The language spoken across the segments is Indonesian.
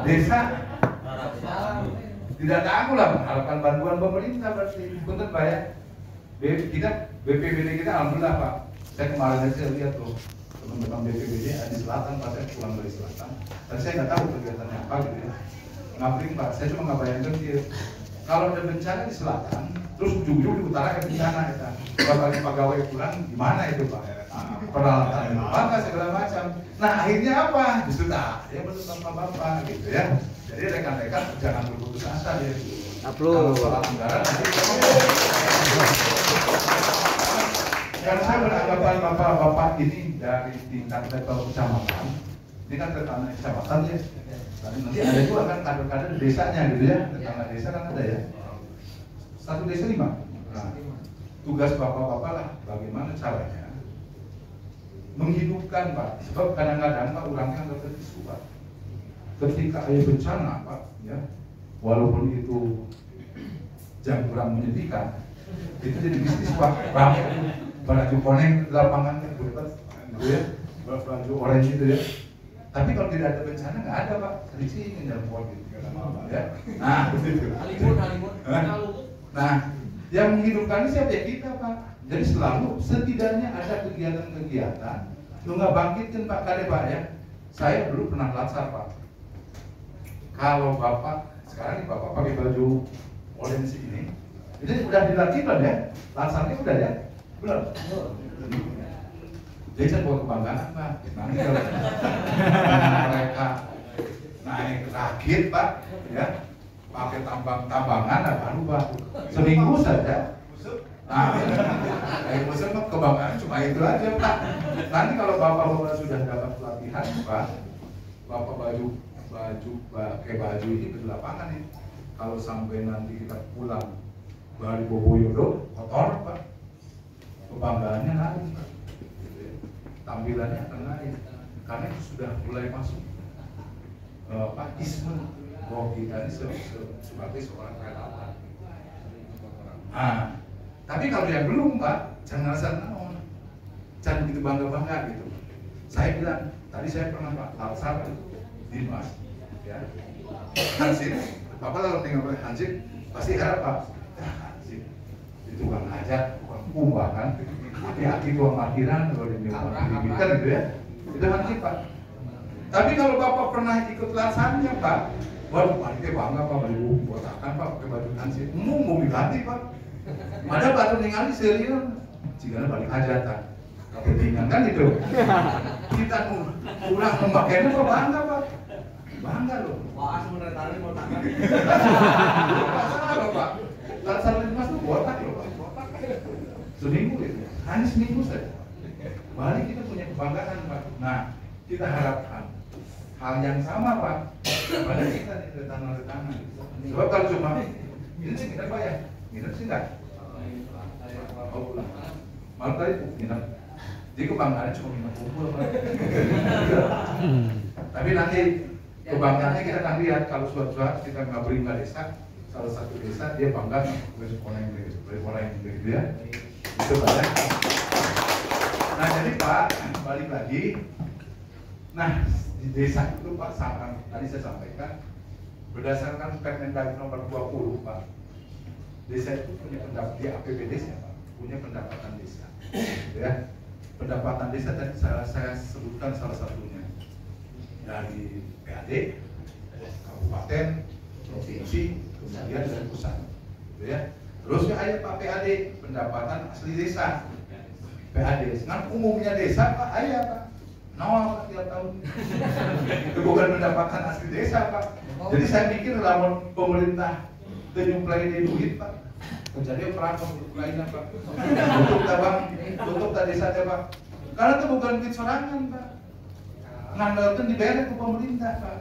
Desa tidak tahu lah mengharapkan bantuan pemerintah berarti. Punten Pak ya. Kita BPBD kita alhamdulillah Pak. Saya kemarin saya lihat tuh teman-teman BPBD di selatan Pak, saya pulang dari selatan. Dan saya nggak tahu kegiatannya apa gitu ya. Ngapring Pak, saya cuma nggak bayangkan dia. Kalau ada bencana di selatan, terus ujung-ujung di utara ada bencana ya. Kalau pegawai pulang gimana itu Pak? Peralatan apa segala macam. Nah akhirnya apa? Justru tak, ya betul tanpa bapak gitu ya. Jadi rekan-rekan jangan berputus asa ya. Kalau soal anggaran nanti karena saya beranggapan bapak-bapak ini dari tingkat level kecamatan, ini kan tetangga kecamatan ya. Nanti ada juga kan kader-kader desanya gitu ya, tetangga desa kan ada ya. Satu desa 5. Nah, tugas bapak-bapak lah bagaimana caranya menghidupkan Pak, sebab kadang-kadang Pak orangnya nggak tertisu Pak. Ketika ada bencana Pak, ya, walaupun itu jam kurang menyedihkan, itu jadi bisnis Pak. Baju kuning lapangan gitu ya, baju orange itu ya. Tapi kalau tidak ada bencana nggak ada Pak, sering dalam pot gitu ya. Nah, begitu. Nah, yang menghidupkan siapa ya kita Pak. Jadi selalu setidaknya ada kegiatan-kegiatan lu nggak bangkitin Pak Kade Pak ya. Saya dulu pernah latsar Pak. Kalau Bapak sekarang nih Bapak pakai baju orange ini, itu udah dilatih belum ya? Latsarnya udah ya? Belum. Jadi saya buat kebanggaan Pak. Nanti kalau mereka naik rakit Pak, ya pakai tambangan baru Pak. Seminggu saja. Nah, kayak musim kebanggaan cuma itu aja Pak. Nanti kalau bapak-bapak sudah dapat pelatihan Pak, bapak pakai baju ini ke lapangan nih. Kalau sampai nanti kita pulang dari Boboyodo kotor Pak, kebanggaannya naik Pak. Tampilannya akan naik karena itu sudah mulai masuk Pak isme bahwa kita ini sebagai seorang relawan. Nah, tapi kalau yang belum Pak, jangan alasan naon, jangan begitu bangga-bangga gitu. Saya bilang, tadi saya pernah Pak, Alsar Dimas, ya, Hansip, Bapak kalau tinggal Hansip, pasti harap Pak, ya Hansip, itu tukang ajar, tukang kumbah kan, hati-hati tuang parkiran, kalau dibikin gitu ya, itu Hansip Pak. Tapi kalau Bapak pernah ikut lasannya Pak, waduh, parkir bangga Pak, beli buku kotakan Pak, pakai baju Hansip, mau diganti Pak. Ada batu ningali serius, jika balik hajatan, kepentingan kan itu. Kita kurang memakainya kok bangga Pak, bangga loh. Wah, sebenarnya mau tangan. Salah Pak, latsar Dimas tuh botak loh Pak, seminggu itu, hanya seminggu saja. Balik kita punya kebanggaan Pak. Nah, kita harapkan hal yang sama Pak pada kita nih retana-retana. Sebab kalau cuma ini sih kita bayar, kita sih enggak. Malu tadi minum. Jadi kebanggaannya cuma minum kumpul Pak. Tapi nanti kebanggaannya kita akan lihat kalau suatu saat kita ngabring ke desa, salah satu desa dia bangga beli orang gitu ya. Itu Pak ya. Nah jadi Pak, balik lagi. Nah di desa itu Pak, tadi saya sampaikan berdasarkan Permendagri nomor 20 Pak, desa itu punya pendapat di APBD Pak, punya pendapatan desa, ya. Pendapatan desa tadi saya sebutkan salah satunya dari PAD, kabupaten, provinsi, kemudian dari pusat, gitu ya. Terus ada Pak PAD, pendapatan asli desa, PAD. Kan umumnya desa Pak, ayah Pak, nol Pak tiap tahun. Itu bukan pendapatan asli desa Pak. Jadi saya pikir lamun pemerintah menyuplai duit Pak, menjadi operator untuk lainnya Pak. Tutup tadi saja Pak. Karena itu bukan duit sorangan Pak. Ngandalkan dibayar ke pemerintah Pak.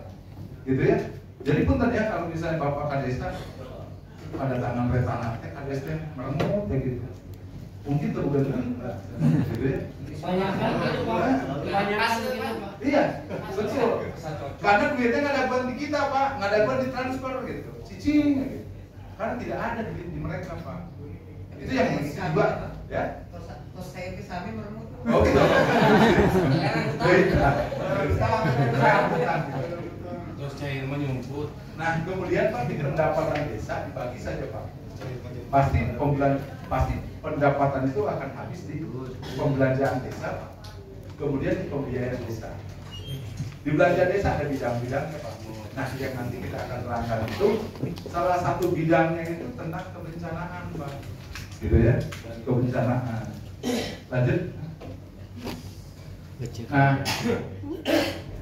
Gitu ya. Jadi pun tadi ya kalau misalnya Bapak Kadesta pada tangan retana Kadesta meremut kayak gitu. Mungkin itu bukan duit Pak. Gitu ya. Iya, betul. Karena duitnya nggak dapat di kita Pak, nggak dapat di transfer gitu, cicing gitu. Karena tidak ada di mereka Pak. Itu yang juga ya. Pas saya ke sana meremut. Oh gitu. Terus cair menyumput. Nah kemudian Pak di pendapatan desa dibagi saja Pak. Pasti pendapatan itu akan habis di pembelanjaan desa Pak. Kemudian di pembiayaan desa. Di belanja desa ada bidang-bidangnya Pak. Nah yang nanti kita akan terangkan itu salah satu bidangnya itu tentang kebencanaan Pak. Gitu ya, kebencanaan. Lanjut. Nah,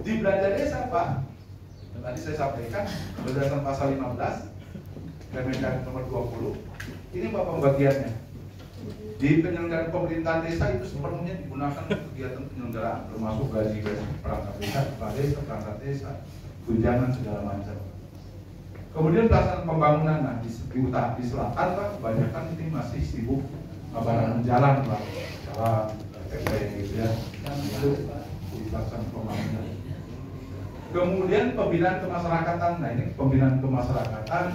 di belanja desa Pak, tadi saya sampaikan berdasarkan pasal 15 Permendagri nomor 20, ini Pak pembagiannya. Di penyelenggaraan pemerintahan desa itu sepenuhnya digunakan untuk kegiatan penyelenggaraan, termasuk gaji-gaji perangkat desa, kepala desa, perangkat desa, tunjangan segala macam. Kemudian pelaksanaan pembangunan, nah di selatan Pak, kebanyakan ini masih sibuk pembangunan jalan Pak, jalan, TP gitu ya, dan itu di pelaksanaan pembangunan. Kemudian pembinaan kemasyarakatan, nah ini pembinaan kemasyarakatan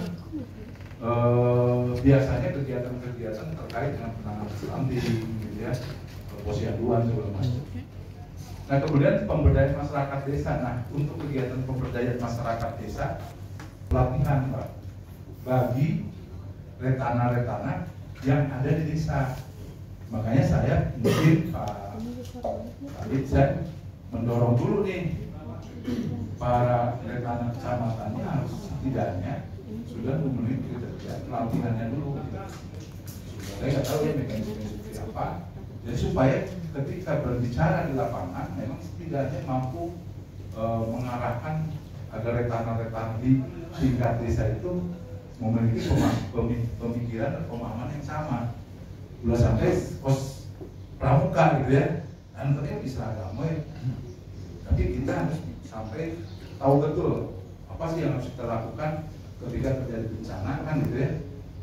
biasanya kegiatan-kegiatan terkait dengan penanganan stunting, gitu ya, posyanduan segala macam. Nah kemudian pemberdayaan masyarakat desa, nah untuk kegiatan pemberdayaan masyarakat desa, pelatihan Pak bagi retana-retana yang ada di desa. Makanya saya mungkin Pak Irjen mendorong dulu nih para retana kecamatannya harus setidaknya sudah memenuhi kriteria pelatihannya dulu. Saya nggak tahu ya mekanisme seperti apa. Jadi supaya ketika berbicara di lapangan memang setidaknya mampu mengarahkan agar retana-retana di tingkat desa itu memiliki pemikiran dan pemahaman yang sama. Udah sampai pos pramuka gitu ya, kan ternyata bisa agama ya. Tapi kita harus sampai tahu betul apa sih yang harus kita lakukan ketika terjadi bencana kan gitu ya.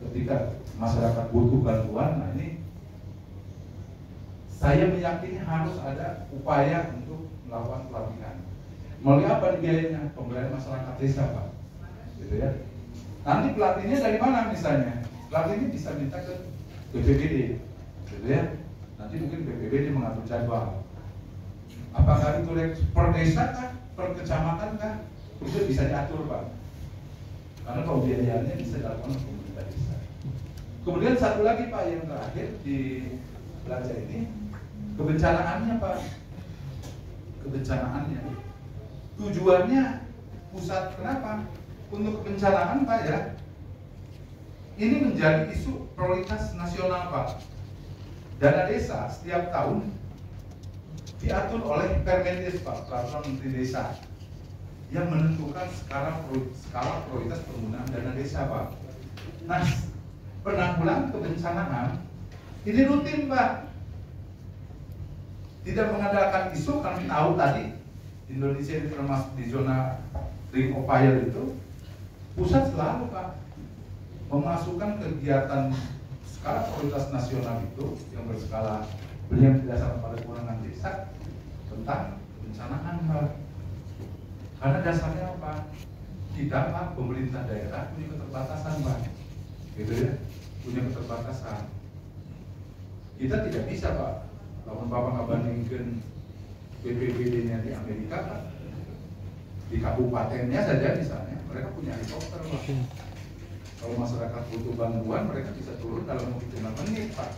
Ketika masyarakat butuh bantuan, nah ini saya meyakini harus ada upaya untuk melakukan pelatihan. Melalui apa biayanya? Pemberdayaan masyarakat desa Pak, gitu ya. Nanti pelatihnya dari mana misalnya? Pelatihnya bisa minta ke BPBD, gitu ya. Nanti mungkin BPBD mengatur jadwal. Apakah itu per desa kah, per kecamatan kah? Itu bisa diatur Pak. Karena pembiayaannya bisa dilakukan oleh pemerintah desa. Kemudian satu lagi Pak yang terakhir di belanja ini, kebencanaannya Pak. Kebencanaannya. Tujuannya pusat kenapa? Untuk kebencanaan Pak ya. Ini menjadi isu prioritas nasional Pak. Dana desa setiap tahun diatur oleh Permendes Pak, Peraturan Menteri Desa, yang menentukan skala prioritas penggunaan dana desa Pak. Nah, penanggulangan kebencanaan ini rutin Pak. Tidak mengandalkan isu, kami tahu tadi Indonesia ini termasuk di zona ring of fire itu, pusat selalu Pak memasukkan kegiatan skala prioritas nasional itu yang berskala yang berdasarkan pada kewenangan desa tentang kebencanaan Pak. Karena dasarnya apa? Kita Pak pemerintah daerah punya keterbatasan Pak, gitu ya, punya keterbatasan. Kita tidak bisa Pak, kalau Bapak nggak bandingkan BPBD-nya di Amerika Pak, di kabupatennya saja misalnya mereka punya helikopter Pak. Kalau masyarakat butuh bantuan mereka bisa turun dalam hitungan menit Pak.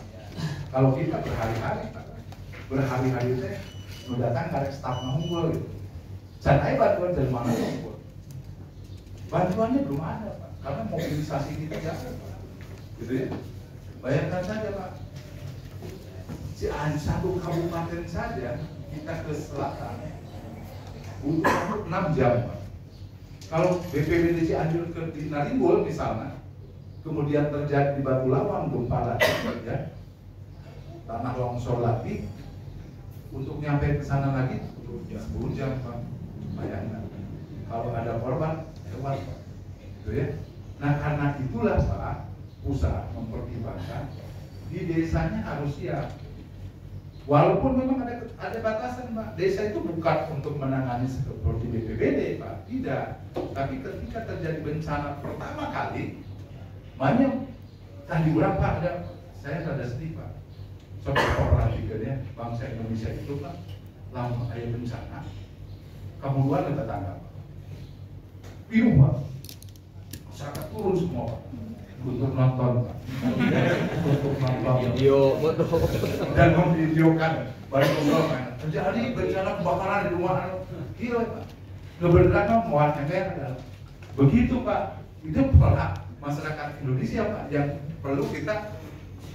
Kalau kita berhari-hari Pak, berhari-hari itu mendatang karek staf unggul gitu. Jangan bantuan dari mana pun. Bantuannya belum ada Pak, karena mobilisasi kita jauh Pak, gitu ya. Bayangkan saja Pak, satu kabupaten saja kita ke selatan butuh 6 jam Pak. Kalau BPBD Cianjur ke Naringgul misalnya, kemudian terjadi di Batu Lawang gempa lagi, ya, tanah longsor lagi, untuk nyampe ke sana lagi 10 jam Pak. Bayangkan, kalau ada korban lewat Pak, gitu ya. Nah karena itulah Pak, pusat mempertimbangkan di desanya harus siap. Walaupun memang ada batasan Pak, desa itu bukan untuk menangani seperti BPBD Pak, tidak. Tapi ketika terjadi bencana pertama kali, banyak tadi berapa ada, saya rada sedih Pak. coba perhatikan ya, bangsa Indonesia itu Pak, lama ayah bencana, kemudian ada tetangga, pinuh Pak, masyarakat turun semua Pak, untuk nonton Pak, untuk nonton Video foto. dan memvideokan, baru ngobrol Pak, terjadi bencana kebakaran di rumah anak, gila Pak, kebenaran muat ember, begitu Pak, itu pola masyarakat Indonesia Pak, yang perlu kita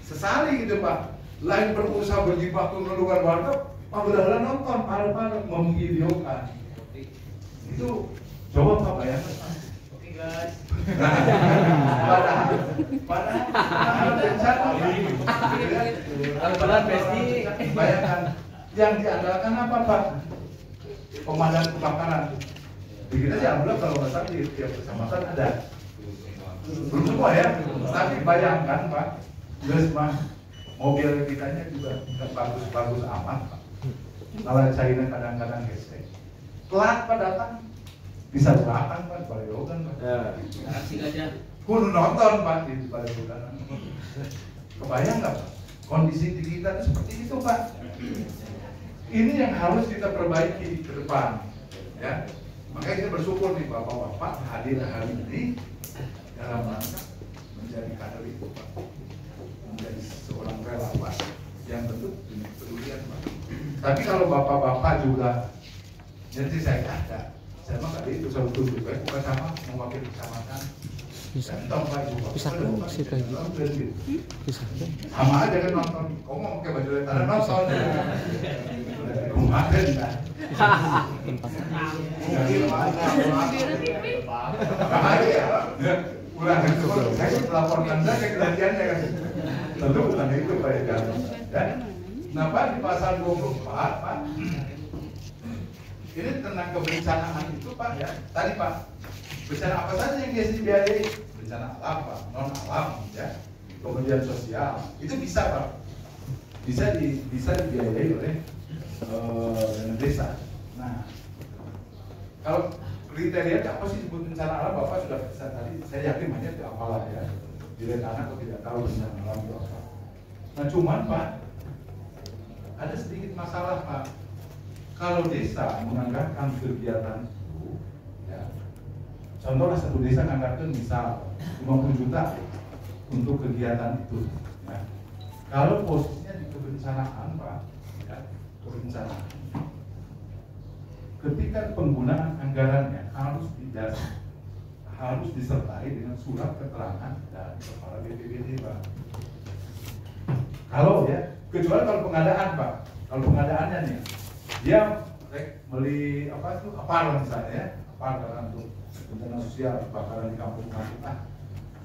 sesali gitu Pak. Lain berusaha berjibaku menundukkan warga, padahal nonton, para memvideokan. Itu coba Pak bayangkan Pak. Oke guys. Padahal bencana Alhamdulillah Besti. bayangkan yang diandalkan apa Pak? Pemadam kebakaran. Bikin aja alhamdulillah kalau nggak salah di tiap kecamatan ada. Belum semua ya, tapi bayangkan Pak, geus mah mobil kitanya juga nggak bagus-bagus amat Pak. Kalau China kadang-kadang gesek. Telat Pak datang, bisa belakang Pak, baleogan Pak. Asik aja. Kudu nonton Pak di baleogan. Kebayang nggak Pak? Kondisi di kita itu seperti itu Pak. Ini yang harus kita perbaiki ke depan, ya. Makanya kita bersyukur nih Bapak-bapak hadir hari ini dalam rangka menjadi kader itu Pak, menjadi seorang relawan yang betul punya kepedulian Pak. Tapi kalau bapak-bapak juga, jadi saya ada, saya mah tadi itu selalu tunjuk, bukan sama mewakili kecamatan. Bisa. Entong Pak juga. Bisa dong, situ aja. Bisa. Sama aja kan nonton, kok mau pakai baju tanah nonton. Rumah kan. Bahaya ya. Ulang itu, saya melaporkan saja kejadiannya kan. Tentu bukan itu Pak ya. Nah Pak di pasal 24 Pak, ini tentang kebencanaan itu Pak ya. Tadi Pak, bencana apa saja yang biasa dibiayai? Bencana alam Pak, non alam ya. Kemudian sosial, itu bisa Pak. Bisa dibiayai oleh dana desa. Nah, kalau kriteria apa sih disebut bencana alam, Bapak sudah bisa tadi, saya yakin banyak itu apalah ya. Bila anak kok tidak tahu bencana alam itu apa. Nah cuman Pak, ada sedikit masalah Pak. Kalau desa menganggarkan kegiatan itu, ya, contohnya satu desa menganggarkan misal 50 juta untuk kegiatan itu. Ya. Kalau posisinya di kebencanaan Pak, ya, kebencanaan. Ketika penggunaan anggarannya harus disertai dengan surat keterangan dari kepala BPBD Pak. Kalau ya, kecuali kalau pengadaan Pak, kalau pengadaannya nih, dia beli apa itu apar misalnya ya, apar karena untuk bencana sosial kebakaran di kampung-kampung,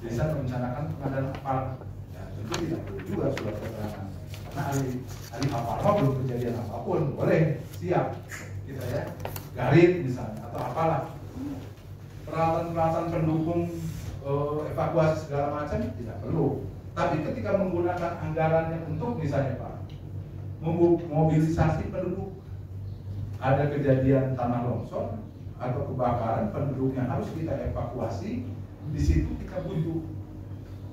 desa merencanakan pengadaan apar, ya tentu tidak perlu juga surat keterangan, karena hari apar belum kejadian apapun, boleh siap kita ya, garit misalnya atau apalah, peralatan-peralatan pendukung evakuasi segala macam tidak perlu. Tapi ketika menggunakan anggarannya untuk misalnya Pak, mobilisasi penduduk, ada kejadian tanah longsor atau kebakaran, penduduk yang harus kita evakuasi, di situ kita butuh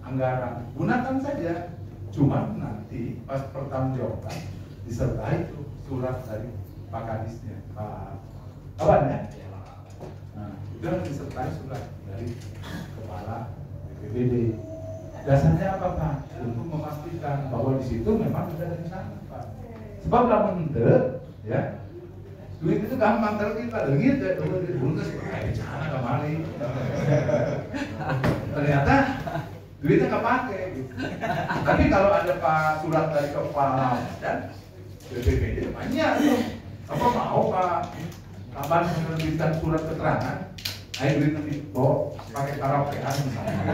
anggaran, gunakan saja. Cuma nanti pas pertanggungjawaban disertai itu surat dari Pak Kadisnya, Pak Kawan ya. Nah, itu harus disertai surat dari kepala BPBD. Dasarnya apa Pak? Untuk memastikan bahwa di situ memang ada rencana Pak. Sebab lamun ente, ya, duit itu gampang kita dengit ya, duit bunga sih, rencana kemari. Ternyata duitnya nggak pakai. Gitu. Tapi kalau ada Pak surat dari kepala dan BPBD banyak tuh. Apa mau Pak? Kapan menerbitkan surat keterangan? Ayo duit nanti bawa pakai karaokean misalnya.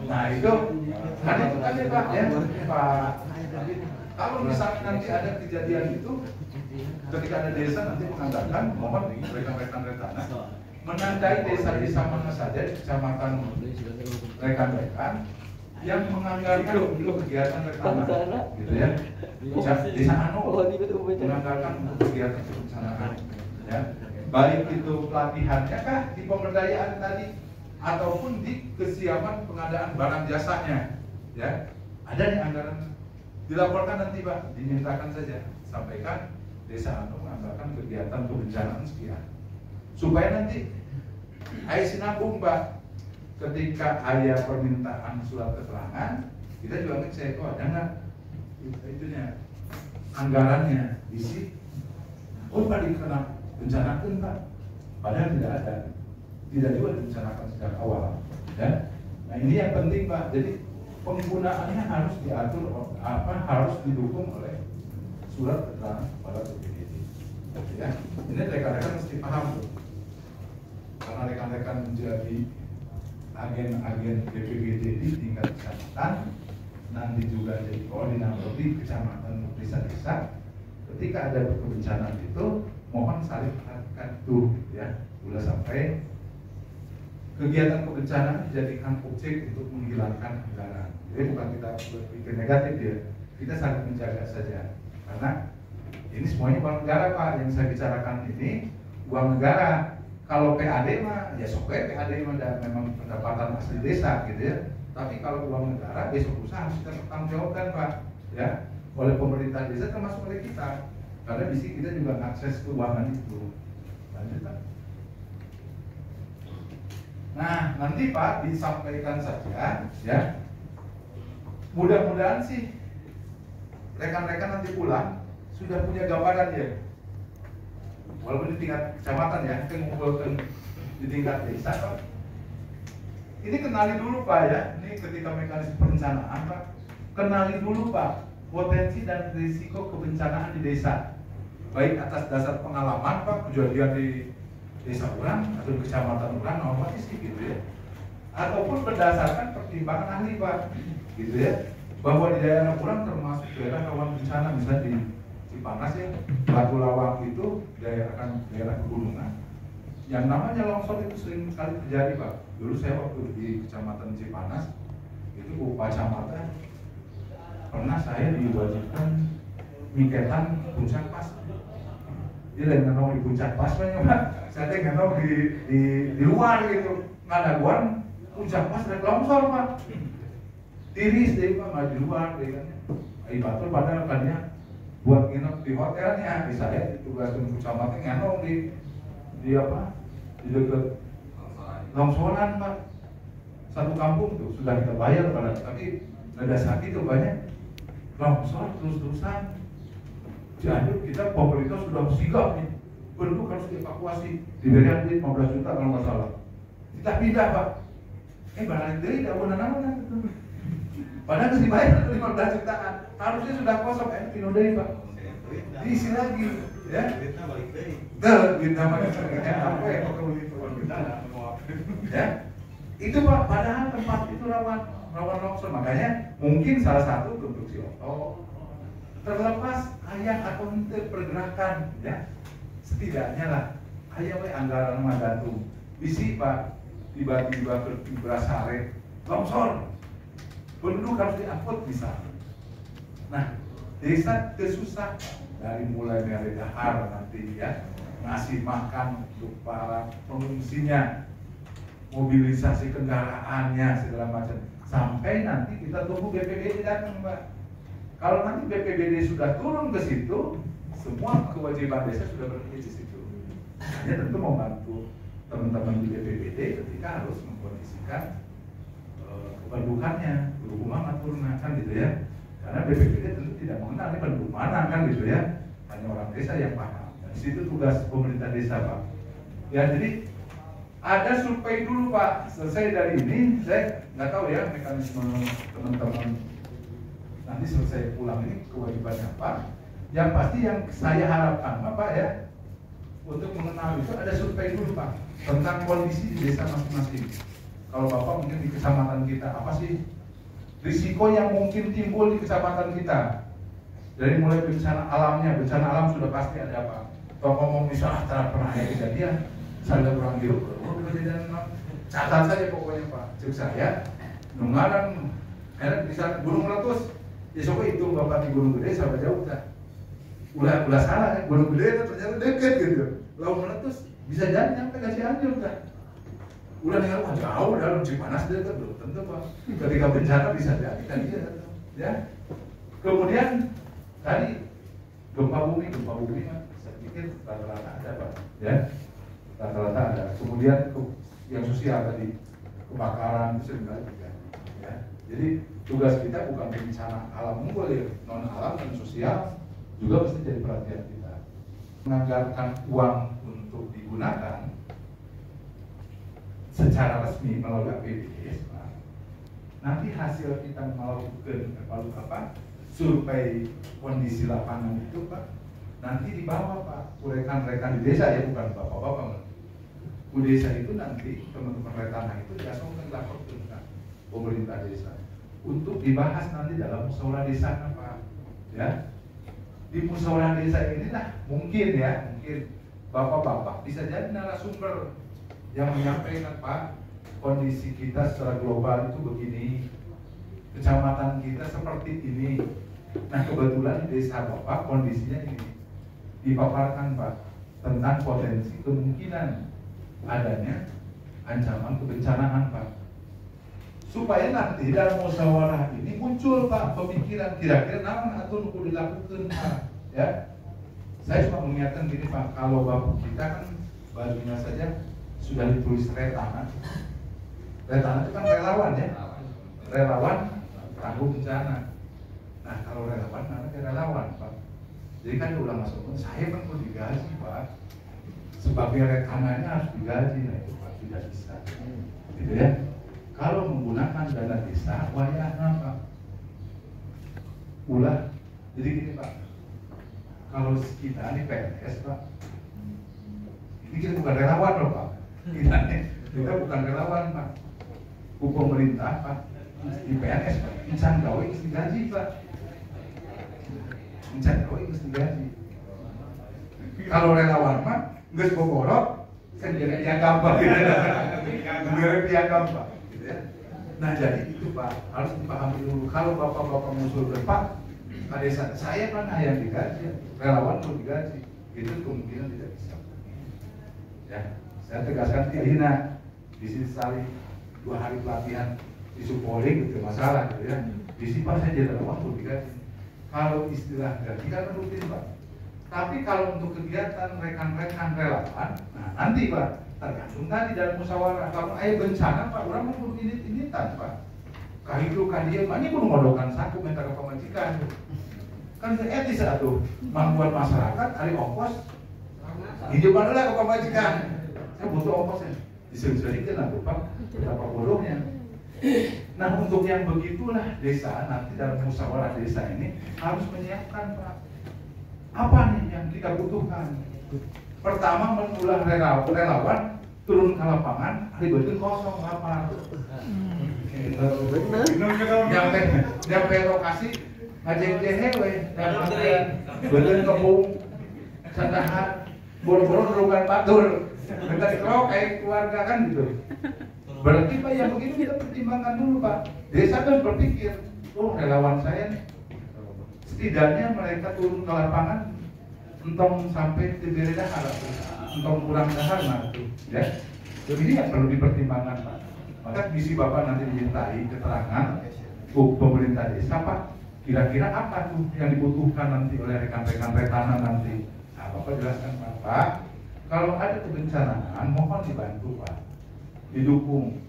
Nah itu kan ya Pak ya Pak. Kalau misalnya nanti ada kejadian itu, ketika ada desa nanti menganggarkan, mohon rekan-rekan tanah menandai desa-desa mana saja di kecamatan rekan-rekan yang menganggarkan untuk kegiatan rekan-rekan, gitu ya. Desa Anu menganggarkan untuk kegiatan kebencanaan, ya. Baik itu pelatihannya kah di pemberdayaan tadi, ataupun di kesiapan pengadaan barang jasanya, ya. ada nih anggaran, dilaporkan nanti Pak, dimintakan saja, sampaikan desa Anu menganggarkan kegiatan kebencanaan sekian, supaya nanti ayah sinabung Pak, ketika ayah permintaan surat keterangan, kita juga ngecek, oh ada nggak itunya anggarannya isi, oh Pak dikena bencanakan Pak, padahal tidak ada, tidak juga direncanakan sejak awal, ya. Nah ini yang penting Pak, jadi penggunaannya harus diatur, harus didukung oleh surat keterangan kepada BPBD. Ya, ini rekan-rekan mesti paham tuh, karena rekan-rekan menjadi agen-agen BPBD di tingkat kecamatan, nanti juga jadi koordinator di kecamatan desa-desa. Ketika ada kebencanaan itu, mohon saling perhatikan tuh, ya, sudah sampai kegiatan kebencanaan dijadikan objek untuk menghilangkan anggaran. Jadi bukan kita berpikir negatif ya, kita sangat menjaga saja. Karena ini semuanya uang negara Pak, yang saya bicarakan ini uang negara. Kalau PAD mah, ya soalnya PAD mah memang pendapatan asli desa gitu ya. Tapi kalau uang negara, besok usaha harus kita pertanggungjawabkan Pak, ya, oleh pemerintah desa termasuk oleh kita. Karena di sini kita juga akses keuangan itu. Lanjut Pak. Nah, nanti Pak disampaikan saja, ya. Mudah-mudahan sih rekan-rekan nanti pulang sudah punya gambaran ya. Walaupun di tingkat kecamatan ya, kita ngumpulkan di tingkat desa Pak. Ini kenali dulu Pak ya, ini ketika mekanisme perencanaan Pak. Kenali dulu Pak potensi dan risiko kebencanaan di desa. Baik atas dasar pengalaman Pak, kejadian di desa orang atau di kecamatan orang otomatis gitu ya, ataupun berdasarkan pertimbangan ahli Pak, gitu ya, bahwa di daerah orang termasuk daerah rawan bencana, misalnya di Cipanas ya, Batu Lawang itu daerah pegunungan, yang namanya longsor itu sering kali terjadi Pak. Dulu saya waktu di kecamatan Cipanas itu Pak Camata pernah saya diwajibkan miketan puncak pas. Dia lagi ngenong di puncak pas Pak. Saya ngenong di luar gitu, ngadaguan puncak pas ada longsor Pak. Tiris deh Pak, nggak di luar deh kan. Batul padahal katanya buat nginep di hotelnya, di saya ditugasin kecamatan ngenong di apa? Di dekat longsoran Pak. Satu kampung tuh sudah kita bayar pada, tapi ada sakit tuh banyak longsor terus-terusan. Cianjur kita pemerintah sudah sigap nih, penduduk harus dievakuasi, diberikan duit 15 juta kalau nggak salah. Kita pindah Pak, barang dari tidak benar-benar itu. Padahal harus dibayar 15 jutaan, harusnya sudah kosong, pindah dari Pak, diisi lagi, ya. Duitnya balik dari. Duitnya balik dari. Apa ya kalau ya? Itu Pak, padahal tempat itu rawan longsor, makanya mungkin salah satu bentuk si Oto. Terlepas ayah atau ente pergerakan, ya, setidaknya lah ayah anggaran mah gantung bisi Pak, tiba-tiba berasa sare longsor, penduduk harus diangkut bisa. Nah, desa kesusah dari mulai dari dahar nanti ya, ngasih makan untuk para pengungsinya, mobilisasi kendaraannya segala macam, sampai nanti kita tunggu BPBD datang Pak. Kalau nanti BPBD sudah turun ke situ, semua kewajiban desa sudah berhenti di situ. Hanya tentu membantu teman-teman di BPBD ketika harus mengkondisikan kependudukannya, rumah turun kan gitu ya. Karena BPBD tentu tidak mengenal ini penduduk mana kan gitu ya. Hanya orang desa yang paham. Dan di situ tugas pemerintah desa Pak. Ya jadi ada survei dulu Pak. Selesai dari ini, saya nggak tahu ya mekanisme teman-teman nanti selesai pulang ini kewajibannya apa. Yang pasti yang saya harapkan Pak ya, untuk mengenal itu ada survei dulu Pak tentang kondisi di desa masing-masing. Kalau Bapak mungkin di kecamatan kita, apa sih risiko yang mungkin timbul di kecamatan kita? Dari mulai bencana alamnya, bencana alam sudah pasti ada apa? Kalau ngomong misalnya pernah ada kejadian, saya kurang hidup, kejadian catat saja pokoknya Pak. Cek saya, nungaran, bisa gunung meletus. Ya coba itu Bapak di Gunung Gede sampai jauh kan? Ulah salah kan? Gunung Gede ternyata deket gitu. Lalu meletus bisa jadi sampai ke Cianjur kan? Ulah tinggal jauh dalam Cipanas deket belum tentu Pak. Ketika bencana bisa jadi kan dia Ya. Kemudian tadi gempa bumi saya pikir rata-rata ada Pak, ya. Rata-rata ada. Kemudian yang sosial tadi kebakaran itu seringkali juga, ya. Jadi tugas kita bukan berbicara alam unggul ya, non alam dan sosial juga mesti jadi perhatian kita. Menganggarkan uang untuk digunakan secara resmi melalui APBD, nanti hasil kita melakukan survei kondisi lapangan itu Pak, nanti dibawa Pak rekan-rekan di desa, ya bukan bapak-bapak. Bu desa itu nanti teman-teman rekan itu langsung dilaporkan ke pemerintah desa untuk dibahas nanti dalam musyawarah desa Pak. Ya, di musyawarah desa inilah mungkin bapak-bapak bisa jadi narasumber yang menyampaikan Pak, kondisi kita secara global itu begini, kecamatan kita seperti ini. Nah kebetulan di desa Bapak kondisinya ini dipaparkan Pak tentang potensi kemungkinan adanya ancaman kebencanaan Pak, supaya nanti dalam musyawarah ini muncul Pak pemikiran kira-kira naon atau perlu dilakukan Pak. Ya, saya cuma mengingatkan gini Pak, kalau Bapak kita kan bajunya saja sudah ditulis Retana itu kan relawan ya, relawan tangguh bencana. Nah kalau relawan namanya relawan Pak, jadi kan udah masuk saya kan perlu digaji Pak, sebagai rekananya harus digaji. Nah itu Pak tidak bisa, gitu ya. Kalau menggunakan dana desa wayahna Pak, ulah. Jadi gini Pak, kalau kita ini PNS Pak, ini kita bukan relawan loh Pak. Kita bukan relawan Pak. Hukum pemerintah Pak, di PNS Pak, insan gawe mesti gaji Pak. Insan gawe mesti gaji. Kalau relawan Pak, nggak boborok, kan jadi piagam Pak. Nggak piagam Pak. Gitu ya. Nah jadi itu Pak, harus dipahami dulu. Kalau bapak-bapak mengusulkan Pak, desa saya kan yang digaji, relawan pun digaji, itu kemungkinan tidak bisa. Ya, saya tegaskan tidak hina di sini sekali 2 hari pelatihan di Supoli gitu masalah gitu ya. Di sini Pak saya jadi relawan pun digaji. Kalau istilah gaji kan rutin Pak. Tapi kalau untuk kegiatan rekan-rekan relawan, nah nanti Pak tergantung tadi dalam musyawarah. Kalau ayo bencana Pak, orang mau ini-initan Pak. Kahidu dia, ini pun ngodokan saku minta ke pemajikan. Kan etis atuh, membuat masyarakat hari ongkos. Hidup mana ke pemajikan? Saya butuh ongkosnya. Disering-seringkan atuh Pak, betapa bodohnya. Nah untuk yang begitulah desa nanti dalam musyawarah desa ini harus menyiapkan Pak. Apa nih yang kita butuhkan? Pertama mengulang relawan turun ke lapangan, ribetin kosong lapar. Nyampe lokasi ngajeng-jeng we, betul kebung, sandahan, boro-boro nurukan batur, minta dikerok kayak keluarga kan gitu. Berarti Pak yang begini kita pertimbangkan dulu Pak. Desa kan berpikir, oh relawan saya nih, setidaknya mereka turun ke lapangan, entong sampai tiberi dahar, entong kurang dahar nanti, ya. Ini yang perlu dipertimbangkan Pak. Maka visi Bapak nanti dimintai keterangan pemerintah desa Pak, kira-kira apa tuh yang dibutuhkan nanti oleh rekan-rekan retanan nanti. Nah Bapak jelaskan Pak, kalau ada kebencanaan mohon dibantu Pak, didukung.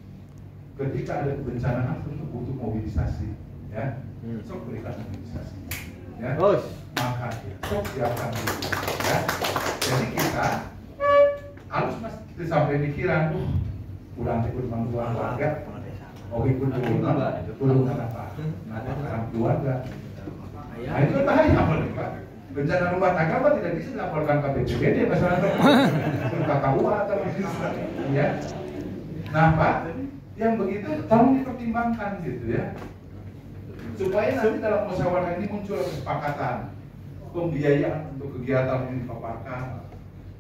Ketika ada kebencanaan tentu butuh mobilisasi, ya. Sok berikan mobilisasi, ya. Maka sok siapkan dulu, ya. Jadi kita harus kita sampai pikiran kurang ikut mengurang warga, mau ikut turun apa? Nah, keluarga. Nah itu kan bahaya Pak. Bencana rumah tangga Pak tidak bisa dilaporkan ke BPBD masyarakat, ke KUA atau ya. Nah Pak, yang begitu tolong dipertimbangkan gitu ya, supaya nanti dalam musyawarah ini muncul kesepakatan pembiayaan untuk kegiatan ini dipaparkan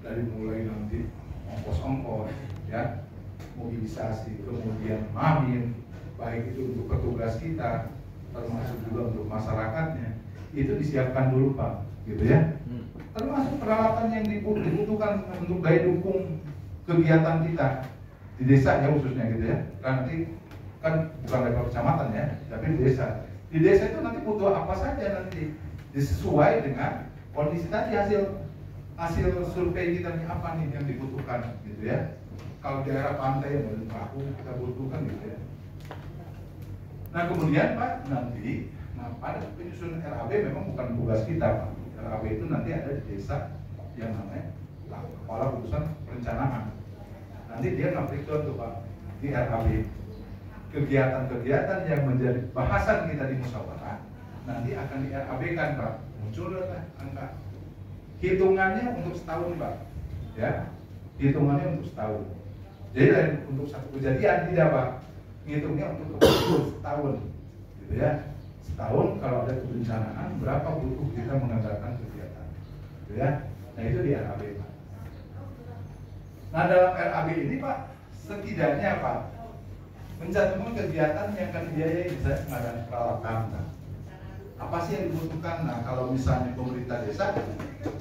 dari mulai nanti ongkos-ongkos, ya, mobilisasi, kemudian mamin, baik itu untuk petugas kita, termasuk juga untuk masyarakatnya, itu disiapkan dulu Pak, gitu ya. Termasuk peralatan yang dibutuhkan untuk daya dukung kegiatan kita di desa ya khususnya gitu ya. Nanti kan bukan level kecamatan ya, tapi di desa. di desa itu nanti butuh apa saja nanti disesuai dengan kondisi tadi hasil survei kita nih apa nih yang dibutuhkan gitu ya. Kalau di daerah pantai yang paling baku kita butuhkan gitu ya. Nah kemudian Pak nanti, pada penyusunan RAB memang bukan tugas kita Pak. RAB itu nanti ada di desa yang namanya kepala urusan perencanaan. Nanti dia nge-breakdown tuh Pak di RAB kegiatan-kegiatan yang menjadi bahasan kita di musyawarah nanti akan di RAB kan Pak, muncul lah angka hitungannya untuk setahun Pak ya, hitungannya untuk setahun. Jadi untuk satu kejadian tidak Pak, ngitungnya untuk setahun gitu ya. Setahun kalau ada kebencanaan berapa butuh kita menganggarkan kegiatan gitu ya. Nah itu di RAB Pak. Nah dalam RAB ini Pak setidaknya Pak mencantumkan kegiatan yang akan dibiayai, misalnya pengadaan peralatan. Nah, apa sih yang dibutuhkan? Nah, kalau misalnya pemerintah desa,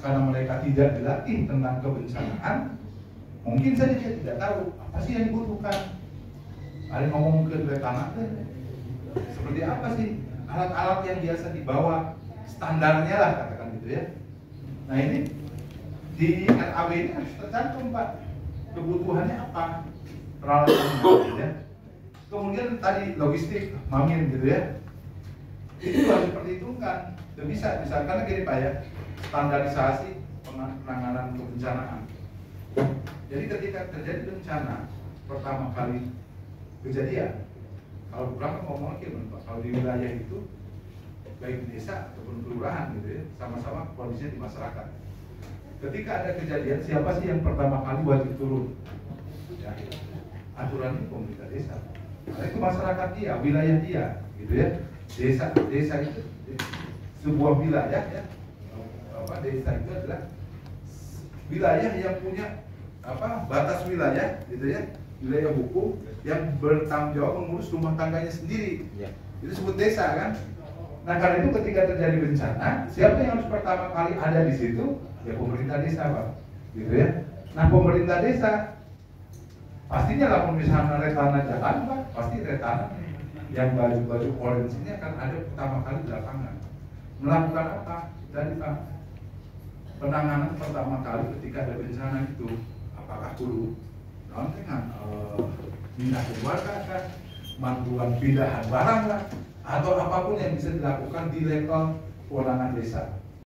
karena mereka tidak dilatih tentang kebencanaan, mungkin saja dia tidak tahu apa sih yang dibutuhkan. Ada ngomong ke tanah, seperti apa sih alat-alat yang biasa dibawa, standarnya lah katakan gitu ya. Nah ini di RAB ini harus tercantum Pak, kebutuhannya apa, peralatannya gitu ya. Kemudian tadi logistik, mamin gitu ya, itu harus diperhitungkan. Dan bisa karena gini Pak ya, standarisasi penanganan kebencanaan. Jadi ketika terjadi bencana pertama kali kejadian, kalau berapa ngomong lagi Pak, kalau di wilayah itu baik di desa ataupun kelurahan gitu ya, sama-sama kondisinya di masyarakat. Ketika ada kejadian, siapa sih yang pertama kali wajib turun? Ya, aturan ini pemerintah desa. Nah, itu masyarakat dia, wilayah dia, gitu ya. Desa itu sebuah wilayah ya. Desa itu adalah wilayah yang punya batas wilayah, gitu ya, wilayah hukum yang bertanggung jawab mengurus rumah tangganya sendiri. Ya. Itu disebut desa kan. Nah karena itu ketika terjadi bencana, siapa yang harus pertama kali ada di situ? Ya pemerintah desa Pak, gitu ya. Nah pemerintah desa pastinya lah misalnya retana jalan Pak, pasti retana yang baju-baju orange ini akan ada pertama kali di lapangan. Melakukan apa? Dari Pak, penanganan pertama kali ketika ada bencana itu, apakah dulu dengan pindah keluarga kan, bantuan pindahan barang lah, atau apapun yang bisa dilakukan di level kewenangan desa.